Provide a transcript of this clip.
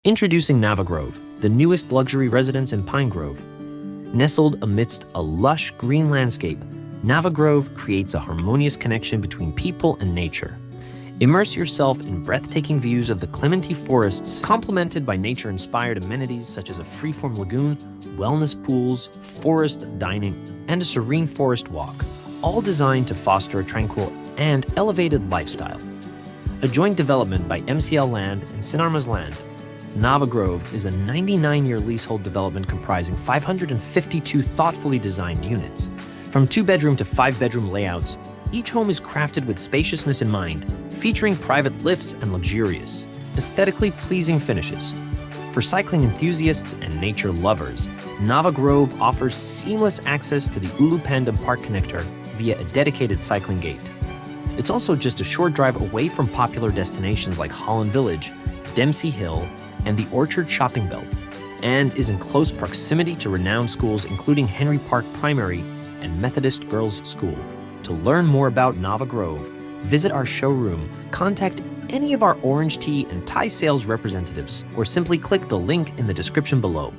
Introducing Nava Grove, the newest luxury residence in Pine Grove. Nestled amidst a lush green landscape, Nava Grove creates a harmonious connection between people and nature. Immerse yourself in breathtaking views of the Clementi forests, complemented by nature-inspired amenities such as a freeform lagoon, wellness pools, forest dining, and a serene forest walk, all designed to foster a tranquil and elevated lifestyle. A joint development by MCL Land and Sinarmas Land, Nava Grove is a 99-year leasehold development comprising 552 thoughtfully designed units. From 2-bedroom to 5-bedroom layouts, each home is crafted with spaciousness in mind, featuring private lifts and luxurious, aesthetically pleasing finishes. For cycling enthusiasts and nature lovers, Nava Grove offers seamless access to the Ulupandam Park connector via a dedicated cycling gate. It's also just a short drive away from popular destinations like Holland Village, Dempsey Hill, and the Orchard Shopping Belt, and is in close proximity to renowned schools including Henry Park Primary and Methodist Girls School. To learn more about Nava Grove, visit our showroom, contact any of our OrangeTee and Thai sales representatives, or simply click the link in the description below.